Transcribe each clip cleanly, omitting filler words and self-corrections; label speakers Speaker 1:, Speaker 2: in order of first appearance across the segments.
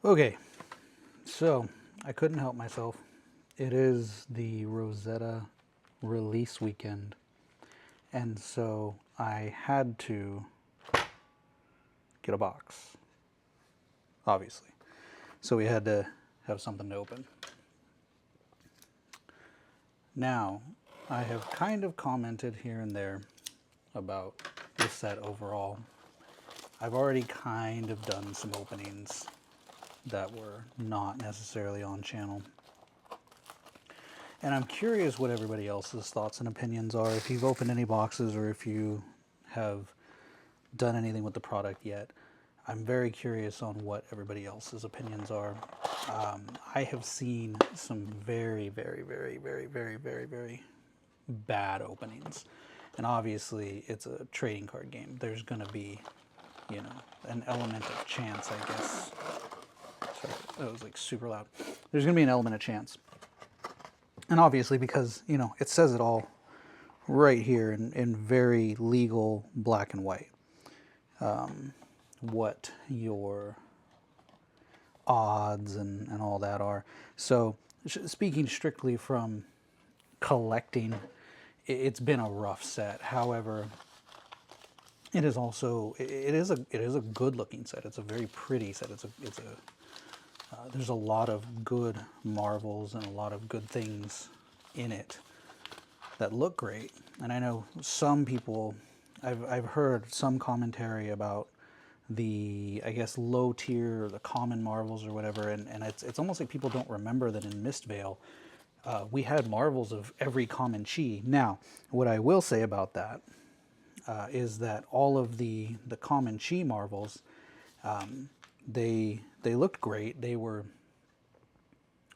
Speaker 1: Okay, so I couldn't help myself. It is the Rosetta release weekend, and so I had to get a box, obviously. So we had to have something to open. Now, I have kind of commented here and there about the set overall. I've already kind of done some openings that were not necessarily on channel. And I'm curious what everybody else's thoughts and opinions are. If you've opened any boxes or if you have done anything with the product yet, I'm very curious on what everybody else's opinions are. I have seen some very bad openings. And obviously, it's a trading card game. There's going to be, an element of chance, I guess. Sorry, that was like super loud. There's going to be an element of chance. And obviously, because, it says it all right here in very legal black and white, what your odds and all that are. So, speaking strictly from collecting, it's been a rough set. However, it is also it is a good looking set. It's a very pretty set. There's a lot of good marvels and a lot of good things in it that look great. And I know some people, I've heard some commentary about the, I guess, low tier or the common marvels or whatever, and it's almost like people don't remember that in Mistvale, we had marvels of every common chi. Now, what I will say about that is that all of the common chi marvels, they looked great. They were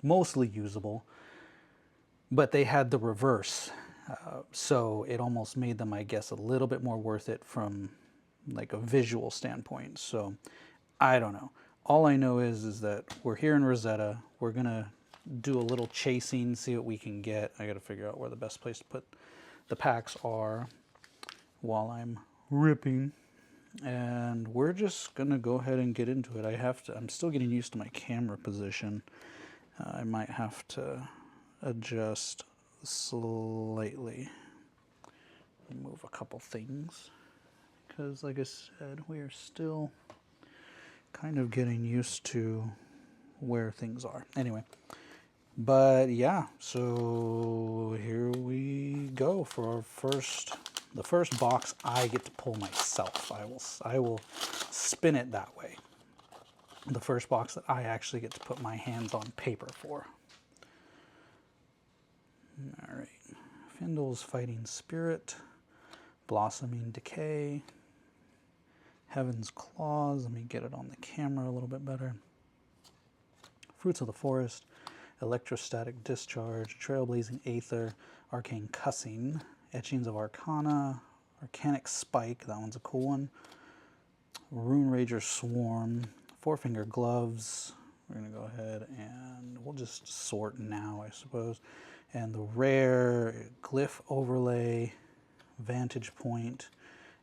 Speaker 1: mostly usable, but they had the reverse. So it almost made them, I guess, a little bit more worth it from like a visual standpoint. So I don't know. All I know is that we're here in Rosetta. We're gonna do a little chasing, see what we can get. I gotta figure out where the best place to put the packs are while I'm ripping. And we're just gonna go ahead and get into it. I'm still getting used to my camera position. I might have to adjust slightly, move a couple things, because like I said, we are still kind of getting used to where things are. Anyway, but yeah, so here we go for the first box I get to pull myself. I will spin it that way. The first box that I actually get to put my hands on paper for. All right, Findle's Fighting Spirit, Blossoming Decay, Heaven's Claws. Let me get it on the camera a little bit better. Fruits of the Forest, Electrostatic Discharge, Trailblazing Aether, Arcane Cussing, Etchings of Arcana, Arcanic Spike, that one's a cool one, Rune Rager Swarm, Four Finger Gloves. We're going to go ahead and we'll just sort now, I suppose. And the rare Glyph Overlay, Vantage Point,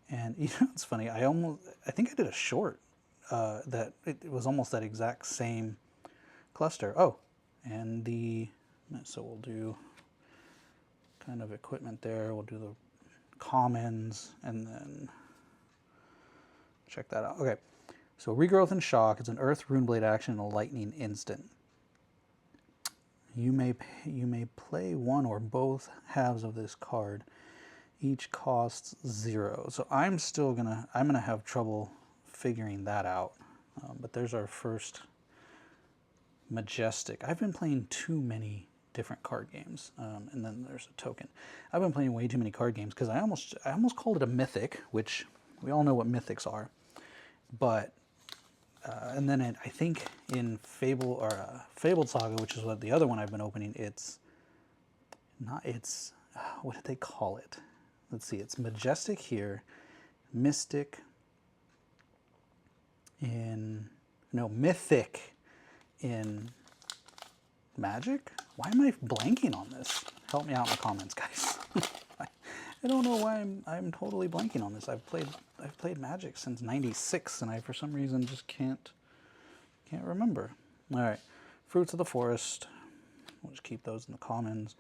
Speaker 1: and it's funny. I think I did a short that it was almost that exact same cluster. Oh, and so we'll do kind of equipment there. We'll do the commons and then check that out. Okay, so Regrowth and Shock. It's an Earth Runeblade action and a Lightning instant. You may play one or both halves of this card. Each costs 0. So I'm gonna have trouble figuring that out. But there's our first Majestic. I've been playing too many different card games, and then there's a token. I've been playing way too many card games because I almost called it a mythic, which we all know what mythics are. But and then I think in Fabled Saga, which is what the other one I've been opening, what did they call it? Let's see, it's Majestic here, Mystic Mythic in Magic? Why am I blanking on this? Help me out in the comments, guys. I don't know why I'm totally blanking on this. I've played Magic since '96, and I for some reason just can't Can't remember. All right, Fruits of the Forest. We'll just keep those in the commons.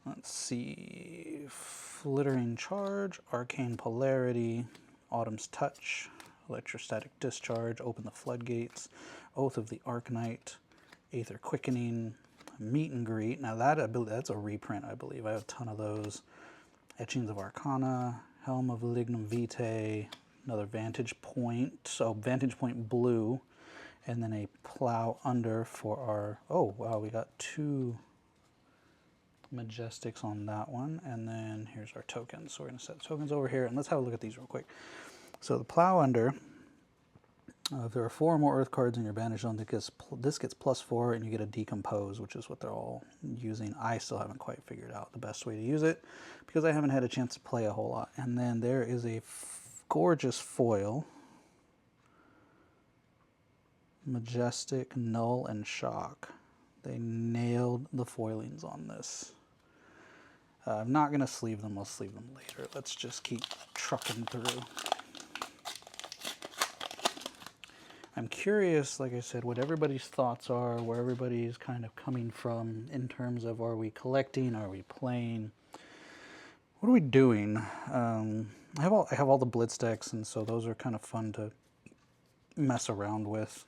Speaker 1: Let's see. Flittering Charge, Arcane Polarity, Autumn's Touch, Electrostatic Discharge, Open the Floodgates, Oath of the Arknight, Aether Quickening, Meet and Greet. Now that's a reprint, I believe. I have a ton of those. Etchings of Arcana, Helm of Lignum Vitae, another Vantage Point. So Vantage Point blue, and then a Plow Under for our... Oh, wow, we got 2 Majestics on that one, and then here's our tokens. So we're going to set tokens over here, and let's have a look at these real quick. So the Plow Under, if there are 4 or more Earth cards in your Banish Zone, this gets +4, and you get a Decompose, which is what they're all using. I still haven't quite figured out the best way to use it, because I haven't had a chance to play a whole lot. And then there is a gorgeous foil, Majestic, Null, and Shock. They nailed the foilings on this. I'm not going to sleeve them. I'll sleeve them later. Let's just keep trucking through. I'm curious, like I said, what everybody's thoughts are, where everybody's kind of coming from in terms of, are we collecting, are we playing, what are we doing? I have all the Blitz decks, and so those are kind of fun to mess around with.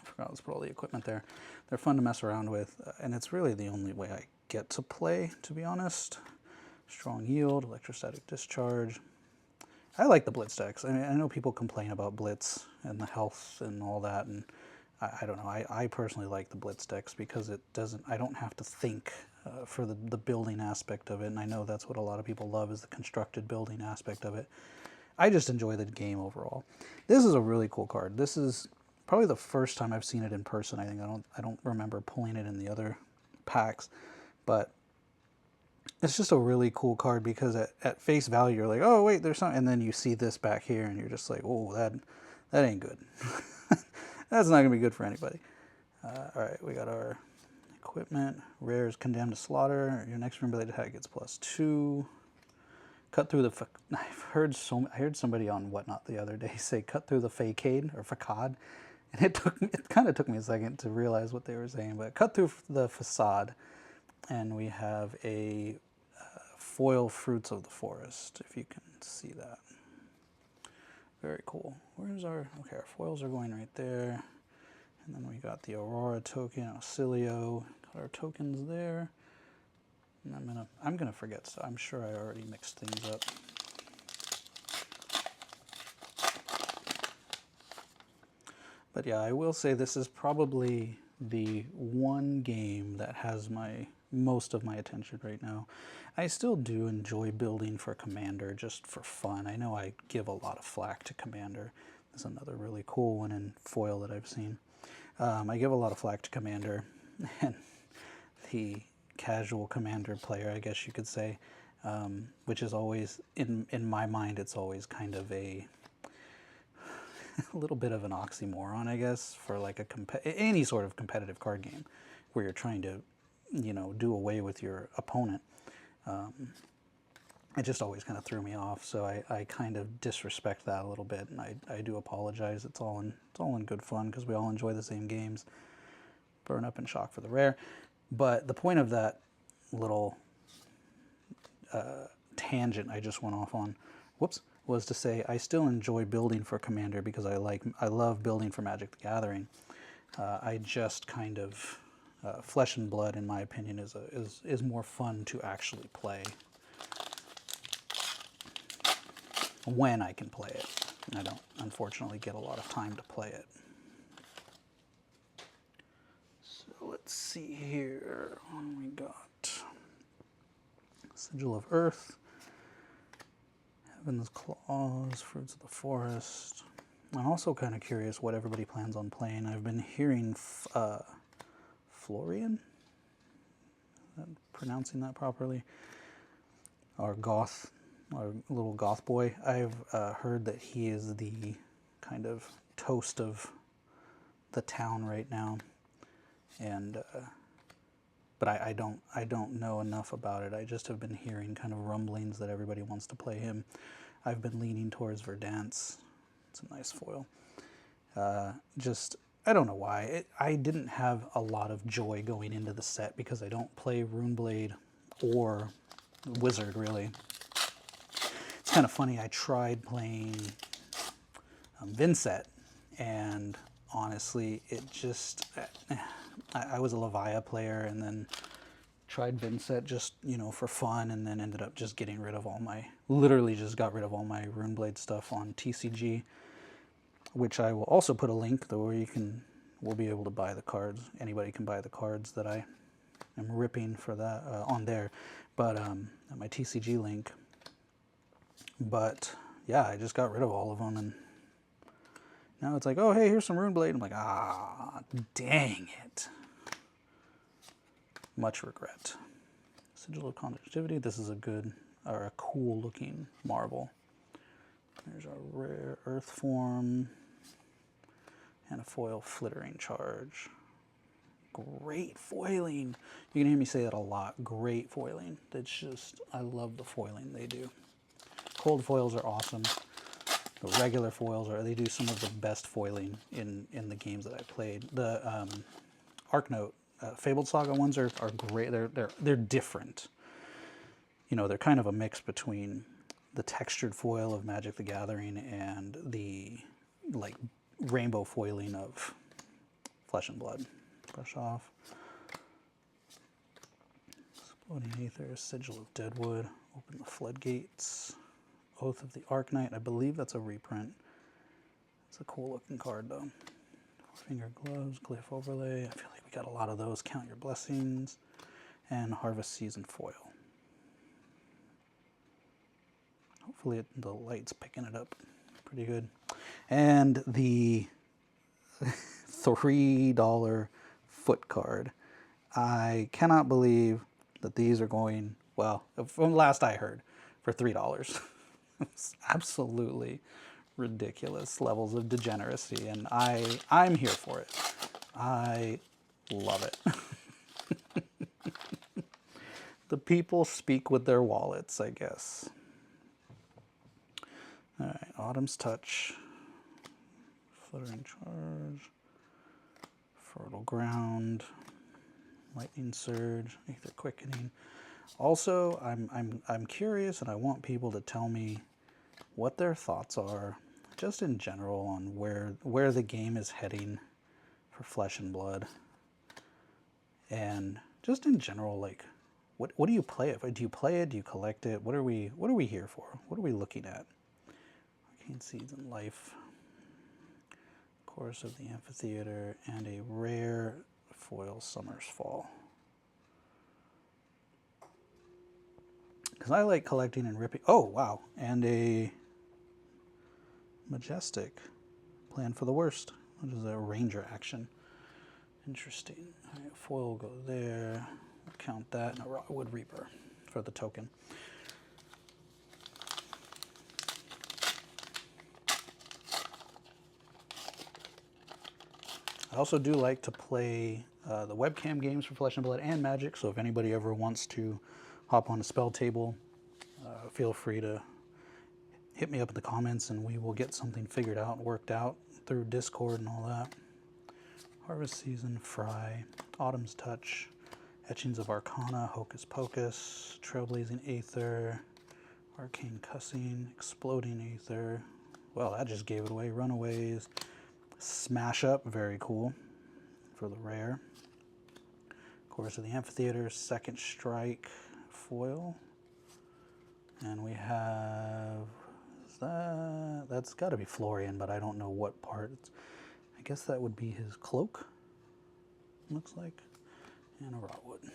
Speaker 1: I forgot, let's put all the equipment there. They're fun to mess around with, and it's really the only way I get to play, to be honest. Strong Yield, Electrostatic Discharge. I like the Blitz decks. I mean, I know people complain about Blitz and the health and all that, and I don't know. I personally like the Blitz decks because it doesn't. I don't have to think for the building aspect of it, and I know that's what a lot of people love, is the constructed building aspect of it. I just enjoy the game overall. This is a really cool card. This is probably the first time I've seen it in person. I think I don't remember pulling it in the other packs, but it's just a really cool card because at face value you're like, oh wait, there's something, and then you see this back here and you're just like, oh, that ain't good. That's not gonna be good for anybody. All right, we got our equipment. Rares Condemned to Slaughter. Your next related attack gets +2. Cut through the... I heard somebody on Whatnot the other day say cut through the facade or facade, and it kind of took me a second to realize what they were saying. But cut through the facade, and we have a foil Fruits of the Forest, if you can see that. Very cool. Where's our... Okay, our foils are going right there. And then we got the Aurora token, Auxilio. Got our tokens there. And I'm gonna forget, so I'm sure I already mixed things up. But yeah, I will say this is probably the one game that has most of my attention right now. I still do enjoy building for Commander just for fun. I know I give a lot of flack to Commander. There's another really cool one in foil that I've seen. I give a lot of flack to Commander, and the casual Commander player, I guess you could say, which is always, in my mind, it's always kind of a little bit of an oxymoron, I guess, for like any sort of competitive card game where you're trying to, do away with your opponent. It just always kind of threw me off, so I kind of disrespect that a little bit, and I do apologize. It's all in good fun because we all enjoy the same games. Burn Up and Shock for the rare. But the point of that little tangent I just went off on, was to say I still enjoy building for Commander because I love building for Magic the Gathering. I just kind of Flesh and Blood, in my opinion, is more fun to actually play when I can play it. And I don't, unfortunately, get a lot of time to play it. So let's see here. What do we got? Sigil of Earth, Heaven's Claws, Fruits of the Forest. I'm also kind of curious what everybody plans on playing. I've been hearing Florian? Am I pronouncing that properly? Our little goth boy. I've heard that he is the kind of toast of the town right now, and but I don't know enough about it. I just have been hearing kind of rumblings that everybody wants to play him. I've been leaning towards Verdance. It's a nice foil. Just I don't know why. I didn't have a lot of joy going into the set because I don't play Runeblade or Wizard, really. It's kind of funny. I tried playing Vinset, and honestly, it just... I was a Levia player, and then tried Vinset just, you know, for fun, and then ended up just getting rid of all my... Literally just got rid of all my Runeblade stuff on TCG, which I will also put a link, though, where we'll be able to buy the cards. Anybody can buy the cards that I am ripping for that on there, but at my TCG link. But yeah, I just got rid of all of them, and now it's like, oh, hey, here's some Runeblade. I'm like, ah, dang it. Much regret. Sigil of Conductivity. This is a good, or a cool looking marble. There's our rare Earth form and a foil Flittering Charge. Great foiling. You can hear me say that a lot. Great foiling. It's just, I love the foiling they do. Cold foils are awesome. The regular foils they do some of the best foiling in the games that I played. The Arknote, Fabled Saga ones are great. They're different. You know, they're kind of a mix between the textured foil of Magic the Gathering and the like rainbow foiling of Flesh and Blood. Brush off. Exploding Aether, Sigil of Deadwood, Open the Floodgates, Oath of the Arknight. I believe that's a reprint. It's a cool looking card though. Finger Gloves, Glyph Overlay. I feel like we got a lot of those. Count Your Blessings, and Harvest Season foil. Hopefully the light's picking it up pretty good. And the $3 foot card. I cannot believe that these are going, well, from last I heard, for $3. It's absolutely ridiculous levels of degeneracy, and I'm here for it. I love it. The people speak with their wallets, I guess. All right, Autumn's Touch, Fluttering Charge, Fertile Ground, Lightning Surge, Aether Quickening. Also, I'm curious, and I want people to tell me what their thoughts are, just in general, on where the game is heading for Flesh and Blood, and just in general, like, what do you play it? Do you play it? Do you collect it? What are we here for? What are we looking at? Arcane Seeds and Life, Chorus of the Amphitheater, and a rare foil Summer's Fall. Because I like collecting and ripping. Oh, wow. And a Majestic, Plan for the Worst, which is a Ranger action. Interesting. All right, foil will go there. We'll count that. And a Rotwood Reaper for the token. I also do like to play the webcam games for Flesh and Blood and Magic, so if anybody ever wants to hop on a spell table, feel free to hit me up in the comments and we will get something figured out and worked out through Discord and all that. Harvest Season, Fry, Autumn's Touch, Etchings of Arcana, Hocus Pocus, Trailblazing Aether, Arcane Cussing, Exploding Aether. Well, that just gave it away. Runaways, Smash Up, very cool for the rare. Chorus of the Amphitheater, Second Strike, foil. And we have, that's got to be Florian, but I don't know what part. I guess that would be his cloak, looks like, and a Rotwood.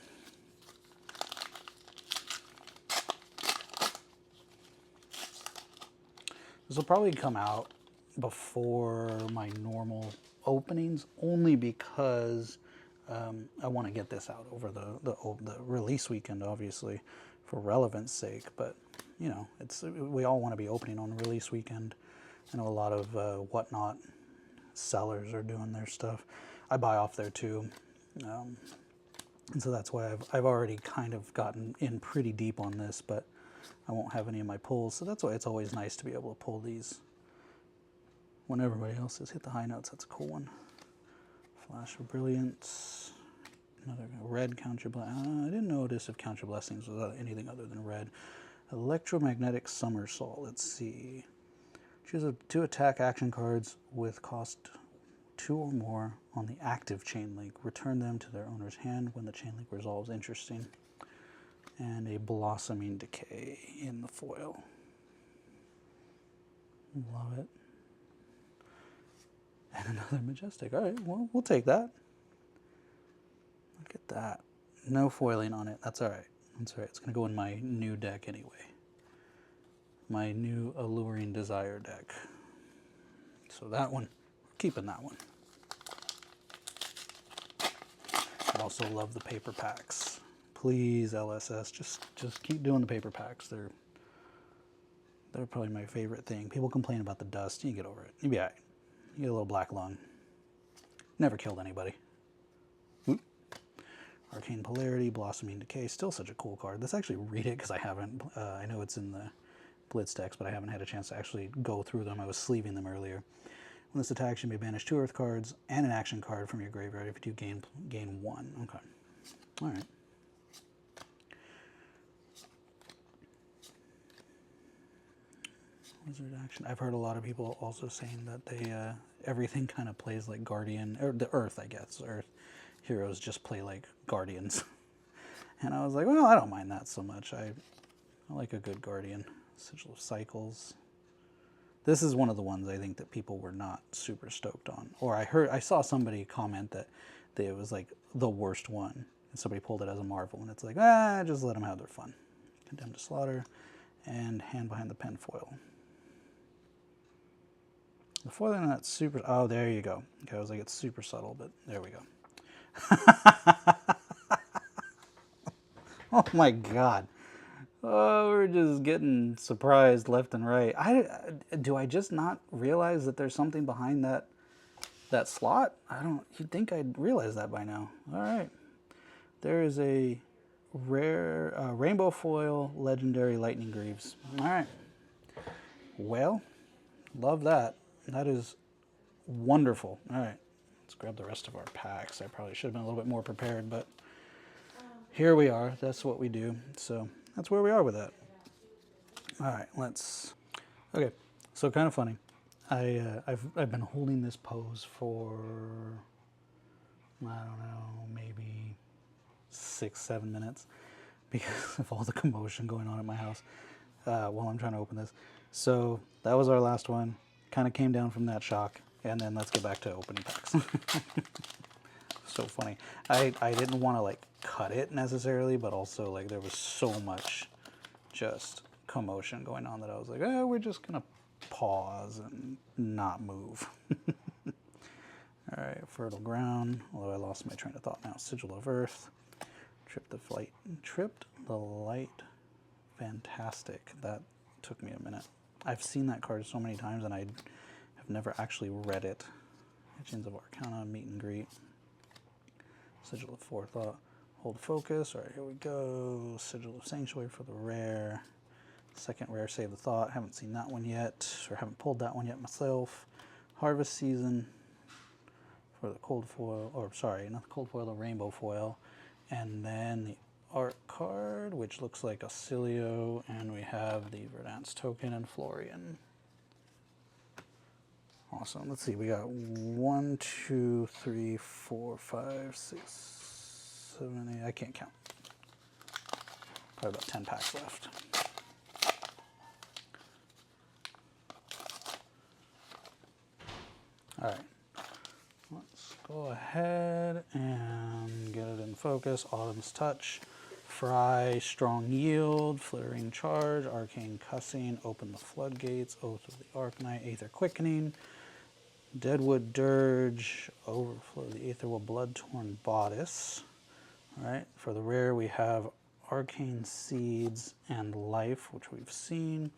Speaker 1: This will probably come out before my normal openings, only because I want to get this out over the release weekend, obviously, for relevance sake. But you know, we all want to be opening on release weekend. I know a lot of Whatnot sellers are doing their stuff. I buy off there too, and so that's why I've already kind of gotten in pretty deep on this, but I won't have any of my pulls. So that's why it's always nice to be able to pull these when everybody else has hit the high notes. That's a cool one. Flash of Brilliance. Another red Counter Blessings. I didn't notice if Counter Blessings was anything other than red. Electromagnetic Somersault. Let's see. Choose 2 attack action cards with cost 2 or more on the active chain link. Return them to their owner's hand when the chain link resolves. Interesting. And a Blossoming Decay in the foil. Love it. And another Majestic. All right, well, we'll take that. Look at that. No foiling on it. That's all right. That's all right. It's going to go in my new deck anyway. My new Alluring Desire deck. So that one, keeping that one. I also love the paper packs. Please, LSS, just keep doing the paper packs. They're probably my favorite thing. People complain about the dust. You get over it. You'll be all right. You get a little black lung. Never killed anybody. Oop. Arcane Polarity, Blossoming Decay. Still such a cool card. Let's actually read it because I haven't. I know it's in the Blitz decks, but I haven't had a chance to actually go through them. I was sleeving them earlier. When this attacks, you may banish 2 Earth cards and an action card from your graveyard. If you do, gain 1. Okay. All right. Wizard action. I've heard a lot of people also saying that they everything kind of plays like Guardian, or the Earth, I guess. Earth heroes just play like Guardians. And I was like, well, I don't mind that so much. I like a good Guardian. Sigil of Cycles. This is one of the ones I think that people were not super stoked on. Or I saw somebody comment that it was like the worst one. And somebody pulled it as a Marvel, and it's like, just let them have their fun. Condemned to Slaughter, and Hand Behind the Pen foil. The foiling on that super... Oh, there you go. Okay, I was like, it's super subtle, but there we go. Oh my god. Oh, we're just getting surprised left and right. Do I just not realize that there's something behind that slot? You'd think I'd realize that by now. All right. There is a rare rainbow foil legendary Lightning Greaves. All right. Well, love that. That is wonderful. All right. Let's grab the rest of our packs. I probably should have been a little bit more prepared, but here we are. That's what we do. So that's where we are with that. All right, okay, so kind of funny. I've been holding this pose for, I don't know, maybe 6-7 minutes because of all the commotion going on at my house while I'm trying to open this. So that was our last one. Kind of came down from that shock, and then let's get back to opening packs. So funny. I didn't want to like cut it necessarily, but also like there was so much just commotion going on that I was like, we're just gonna pause and not move. All right, Fertile Ground, although I lost my train of thought now. Sigil of Earth, Tripped the Light, fantastic. That took me a minute. I've seen that card so many times and I have never actually read it. Etchings of Arcana, Meet and Greet. Sigil of Forethought, Hold Focus. All right, here we go. Sigil of Sanctuary for the rare. Second rare, Save the Thought. Haven't seen that one yet, or haven't pulled that one yet myself. Harvest Season for the cold foil, or sorry, not the cold foil, the rainbow foil. And then the art card, which looks like a Cilio, and we have the Verdance token and Florian. Awesome. Let's see. We got 1, 2, 3, 4, 5, 6, 7, 8. I can't count. Probably about 10 packs left. All right. Let's go ahead and get it in focus. Autumn's Touch, Fry, Strong Yield, Flittering Charge, Arcane Cussing, Open the Floodgates, Oath of the Arknight, Aether Quickening, Deadwood Dirge, Overflow the Aetherwell, Bloodtorn Bodice. All right, for the rare we have Arcane Seeds and Life, which we've seen.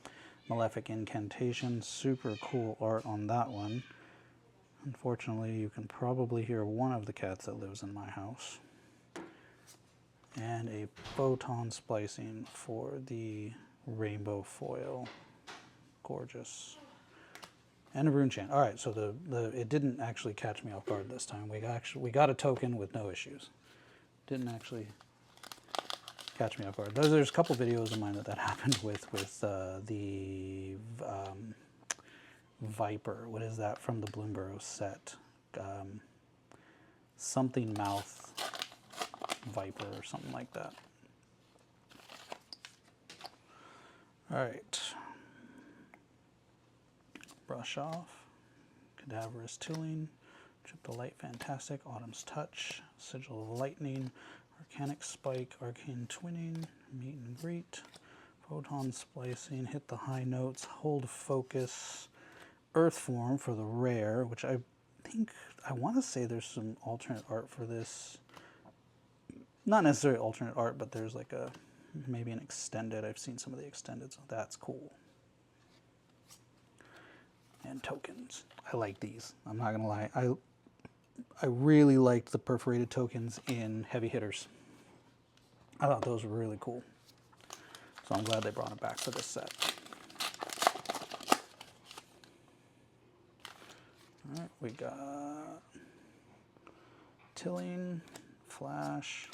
Speaker 1: Malefic Incantation, super cool art on that one. Unfortunately, you can probably hear one of the cats that lives in my house. And a Photon Splicing for the rainbow foil. Gorgeous. And a rune chant. All right, so it didn't actually catch me off guard this time. We got a token with no issues. Didn't actually catch me off guard. There's a couple videos of mine that happened with the Viper. What is that from the Bloomborough set? Something mouth Viper or something like that. All right. Brush off. Cadaverous Tilling. Chip the Light Fantastic. Autumn's Touch. Sigil of Lightning. Arcanic Spike. Arcane Twinning. Meet and Greet. Photon Splicing. Hit the high notes. Hold Focus. Earth Form for the rare, which I think, I want to say there's some alternate art for this. Not necessarily alternate art, but there's like maybe an extended. I've seen some of the extended, so that's cool. And tokens. I like these. I'm not going to lie. I really liked the perforated tokens in Heavy Hitters. I thought those were really cool. So I'm glad they brought it back for this set. All right, we got Tilling, Flash,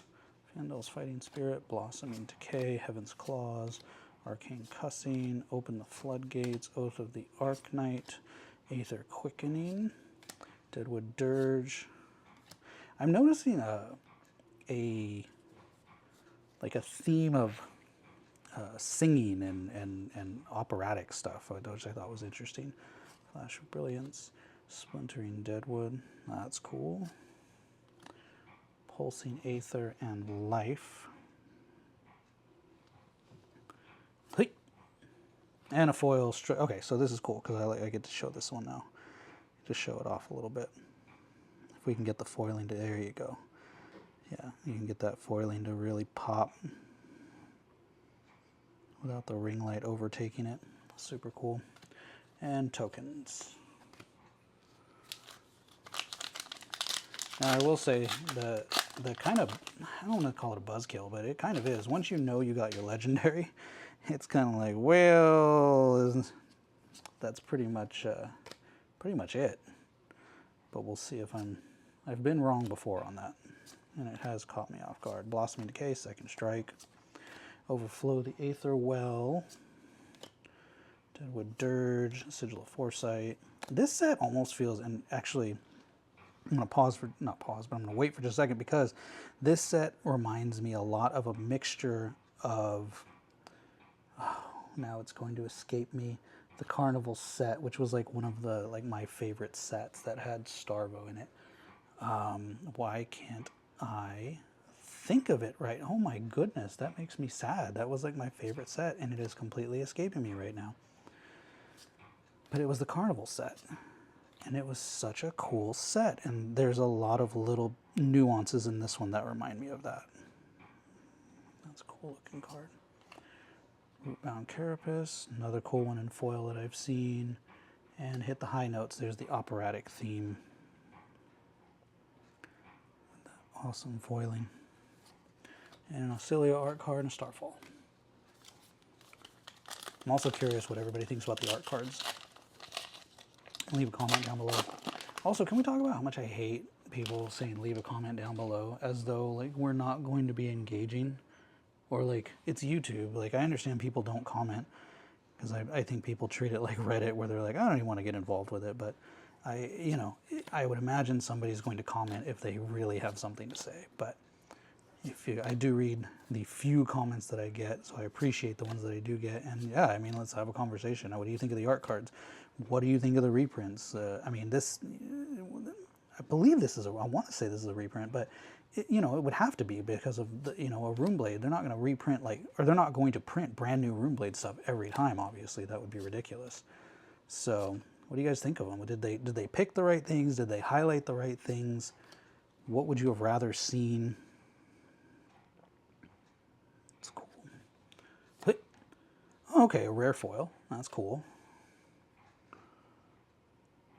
Speaker 1: Fandle's Fighting Spirit, Blossoming Decay, Heaven's Claws, Arcane Cussing, Open the Floodgates, Oath of the Arknight, Aether Quickening, Deadwood Dirge. I'm noticing a theme of singing and operatic stuff, which I thought was interesting. Flash of Brilliance. Splintering Deadwood, that's cool. Pulsing Aether and Life. And a foil strike. Okay, so this is cool because I get to show this one now. Just show it off a little bit. If we can get the foiling to, there you go. Yeah, you can get that foiling to really pop without the ring light overtaking it. Super cool. And tokens. Now I will say the kind of, I don't want to call it a buzzkill, but it kind of is. Once you know you got your legendary, it's kind of like, well, that's pretty much it. But we'll see if I've been wrong before on that, and it has caught me off guard. Blossoming Decay, Second Strike, Overflow the Aether Well, Deadwood Dirge, Sigil of Foresight. This set almost feels, and actually, I'm going to not pause, but I'm going to wait for just a second because this set reminds me a lot of a mixture of, now it's going to escape me, the Carnival set, which was like one of the, my favorite sets that had Starvo in it. Why can't I think of it right? Oh my goodness, that makes me sad. That was like my favorite set and it is completely escaping me right now. But it was the Carnival set. And it was such a cool set, and there's a lot of little nuances in this one that remind me of that. That's a cool looking card. Rootbound Carapace, another cool one in foil that I've seen. And hit the high notes, there's the operatic theme. Awesome foiling. And an Auxilia art card and a Starfall. I'm also curious what everybody thinks about the art cards. Leave a comment down below. Also, can we talk about how much I hate people saying leave a comment down below as though we're not going to be engaging, or it's YouTube. I understand people don't comment because I think people treat it like Reddit where they're like, I don't even want to get involved with it, but I would imagine somebody's going to comment if they really have something to say. But I do read the few comments that I get, so I appreciate the ones that I do get. And yeah, I mean, let's have a conversation. Now, what do you think of the art cards? What do you think of the reprints? I mean, I believe this is I want to say this is a reprint, but it would have to be because of the, a Runeblade. They're not going to reprint or they're not going to print brand new Runeblade stuff every time. Obviously, that would be ridiculous. So, what do you guys think of them? Did they pick the right things? Did they highlight the right things? What would you have rather seen? It's cool. Okay, a rare foil. That's cool.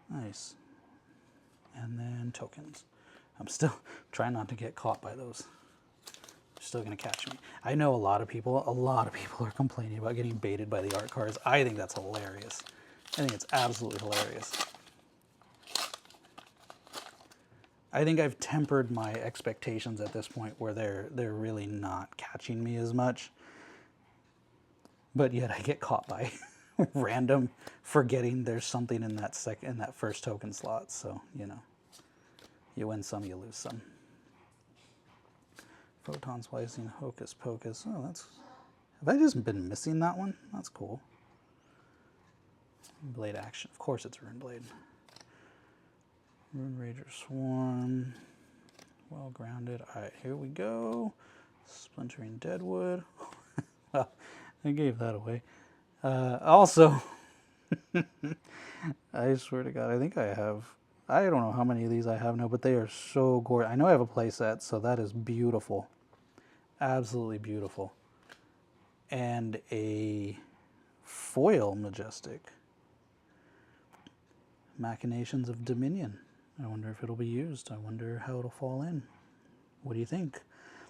Speaker 1: Nice. And then tokens. I'm still trying not to get caught by those. They're still going to catch me. I know a lot of people are complaining about getting baited by the art cards. I think that's hilarious. I think it's absolutely hilarious. I think I've tempered my expectations at this point where they're really not catching me as much. But yet I get caught by random forgetting there's something in that first token slot. So, you know, you win some, you lose some. Photon splicing, hocus pocus. Oh, that's... Have I just been missing that one? That's cool. Blade action. Of course it's Rune Blade. Rune Rager Swarm. Well grounded. Alright, here we go. Splintering Deadwood. Well, I gave that away. Also, I swear to God, I think I have... I don't know how many of these I have now, but they are so gorgeous. I know I have a play set, so that is beautiful. Absolutely beautiful. And a foil Majestic. Machinations of Dominion. I wonder if it'll be used. I wonder how it'll fall in. What do you think?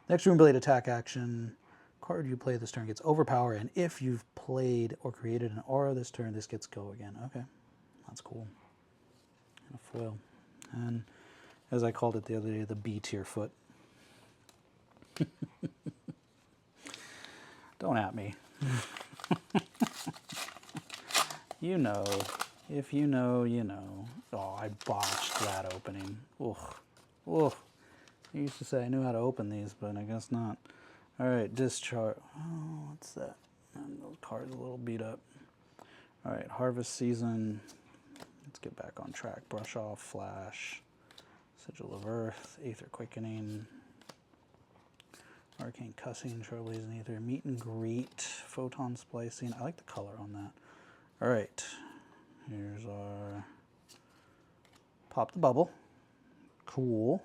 Speaker 1: Next Rune Blade attack action. Card you play this turn gets overpower, and if you've played or created an aura this turn, this gets go again. Okay, that's cool. And a foil. And as I called it the other day, the B tier foot. Don't at me. You know. If you know, you know. Oh, I botched that opening. Ugh. Ugh. I used to say I knew how to open these, but I guess not. Alright, discharge. Oh, what's that? And the card's a little beat up. Alright, harvest season. Let's get back on track. Brush off, flash. Sigil of Earth, Aether Quickening. Arcane Cussing, Trailblazing Aether. Meet and Greet, Photon Splicing. I like the color on that. Alright. Here's our pop the bubble. Cool.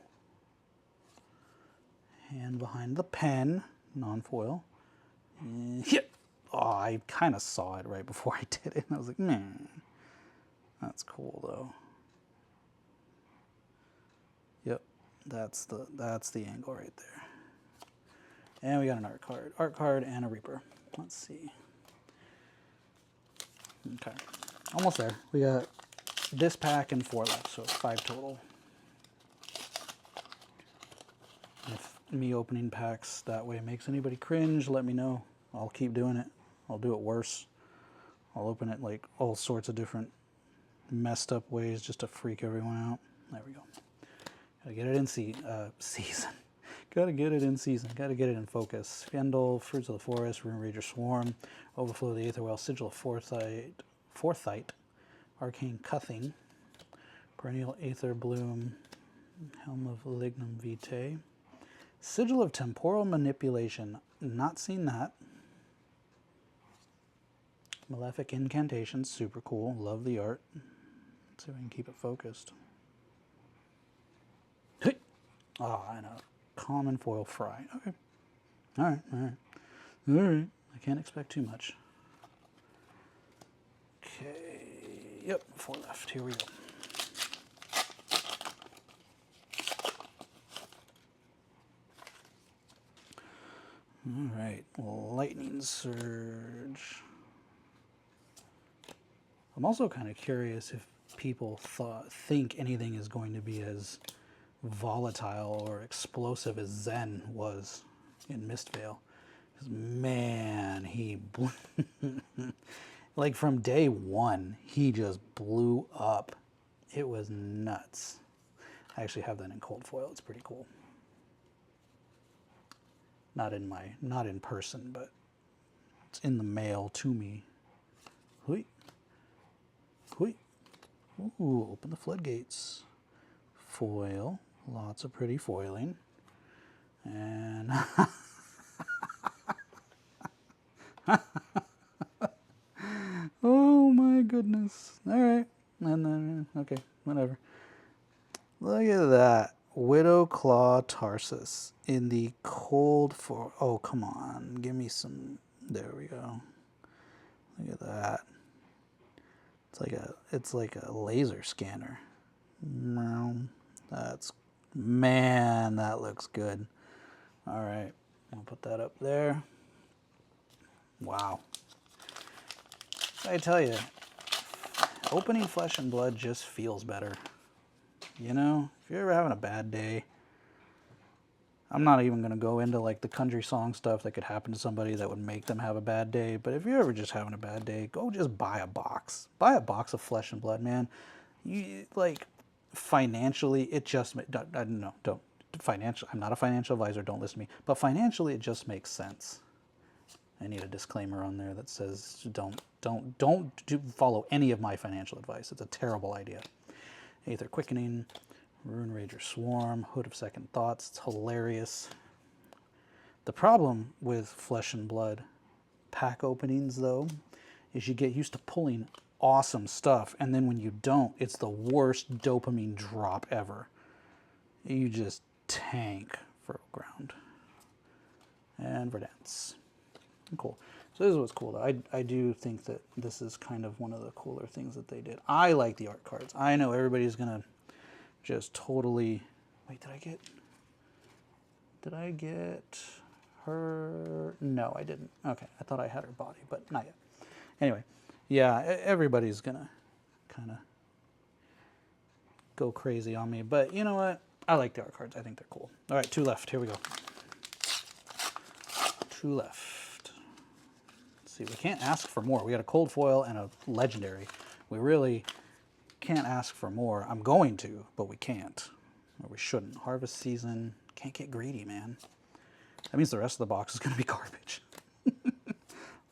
Speaker 1: Hand behind the pen, non-foil. Yep. Oh, I kind of saw it right before I did it. I was like, man, that's cool though. Yep, that's the angle right there. And we got an art card, and a Reaper. Let's see. Okay. Almost there. We got this pack and 4 left, so 5 total. If me opening packs that way makes anybody cringe, let me know. I'll keep doing it. I'll do it worse. I'll open it like all sorts of different messed up ways just to freak everyone out. There we go. Gotta get it in season. Gotta get it in season. Gotta get it in focus. Fendel, Fruits of the Forest, Rune Rager Swarm, Overflow of the Aether Well, Sigil of Foresight, Arcane Cuthing, Perennial Aether Bloom, Helm of Lignum Vitae, Sigil of Temporal Manipulation. Not seen that. Malefic Incantations, super cool. Love the art. Let's see if we can keep it focused. Oh, I know. Common foil fry. Okay. Alright, alright. Alright. I can't expect too much. Okay. Yep, 4 left. Here we go. Alright. Lightning Surge. I'm also kind of curious if people think anything is going to be as volatile or explosive as Zen was in Mistvale. Because, man, he blew like from day one, he just blew up. It was nuts. I actually have that in cold foil. It's pretty cool. Not in person, but it's in the mail to me. Hui. Hui. Ooh, open the floodgates. Foil. Lots of pretty foiling. And oh my goodness. All right. And then, okay, whatever. Look at that. Widow Claw Tarsus in the cold for... Oh, come on. Give me some... There we go. Look at that. It's like a laser scanner. That's... Man, that looks good. All right. I'll put that up there. Wow. I tell you, Opening Flesh and Blood just feels better. You know, if you're ever having a bad day, I'm not even going to go into like the country song stuff that could happen to somebody that would make them have a bad day. But if you're ever just having a bad day, go just buy a box. Buy a box of Flesh and Blood, man. You like financially, it just don't financial. I'm not a financial advisor. Don't listen to me. But financially, it just makes sense. I need a disclaimer on there that says don't follow any of my financial advice. It's a terrible idea. Aether Quickening. Rune Rager Swarm, Hood of Second Thoughts. It's hilarious. The problem with Flesh and Blood pack openings, though, is you get used to pulling awesome stuff, and then when you don't, it's the worst dopamine drop ever. You just tank for ground. And Verdance. Cool. So this is what's cool, though. I do think that this is kind of one of the cooler things that they did. I like the art cards. I know everybody's going to just totally... Wait, did I get her? No, I didn't. Okay, I thought I had her body, but not yet. Anyway, yeah, everybody's gonna kind of go crazy on me, but you know what? I like the art cards. I think they're cool. All right, 2 left. Here we go. 2 left. Let's see, we can't ask for more. We got a cold foil and a legendary. We really can't ask for more. I'm going to, but we can't. Or we shouldn't. Harvest Season. Can't get greedy, man. That means the rest of the box is going to be garbage.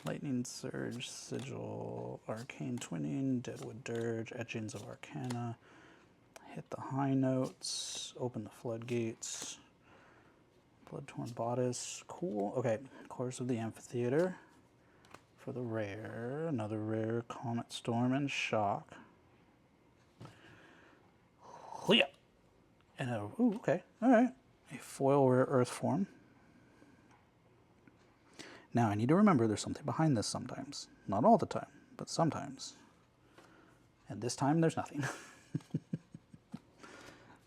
Speaker 1: Lightning Surge, Sigil, Arcane Twinning, Deadwood Dirge, Etchings of Arcana. Hit the high notes. Open the floodgates. Bloodtorn Bodice. Cool. Okay. Course of the Amphitheater. For the rare. Another rare. Comet Storm and Shock. Yeah. And a, ooh, okay, all right. A foil rare earth form. Now I need to remember there's something behind this sometimes. Not all the time, but sometimes. And this time there's nothing.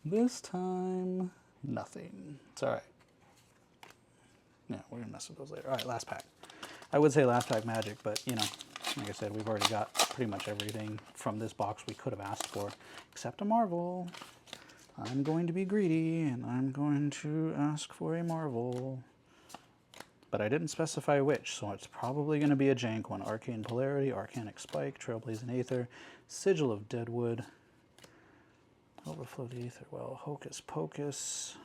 Speaker 1: This time, nothing. It's all right. Yeah, we're gonna mess with those later. All right, last pack. I would say last pack magic, but you know, like I said, we've already got pretty much everything from this box we could have asked for, except a Marvel. I'm going to be greedy, and I'm going to ask for a Marvel. But I didn't specify which, so it's probably going to be a jank one. Arcane Polarity, Arcanic Spike, Trailblazing Aether, Sigil of Deadwood, Overflowed Aether, well, Hocus Pocus,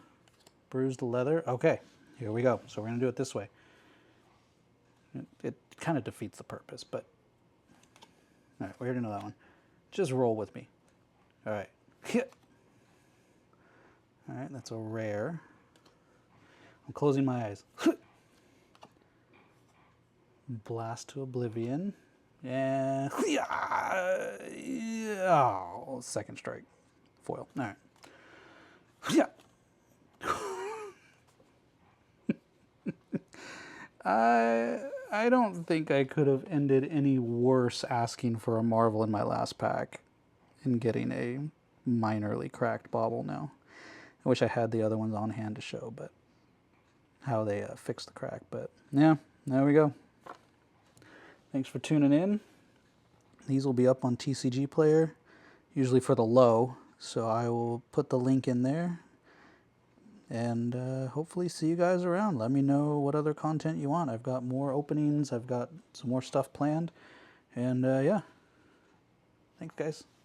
Speaker 1: Bruised Leather. Okay, here we go. So we're going to do it this way. It kind of defeats the purpose, but... All right, we already know that one. Just roll with me. All right. All right, that's a rare. I'm closing my eyes. Blast to Oblivion. And... Oh, second strike. Foil. All right. I don't think I could have ended any worse asking for a Marvel in my last pack and getting a minorly cracked bauble now. I wish I had the other ones on hand to show, but how they fixed the crack. But yeah, there we go. Thanks for tuning in. These will be up on TCG Player, usually for the low, so I will put the link in there. And hopefully see you guys around. Let me know what other content you want. I've got more openings. I've got some more stuff planned. And yeah, thanks guys.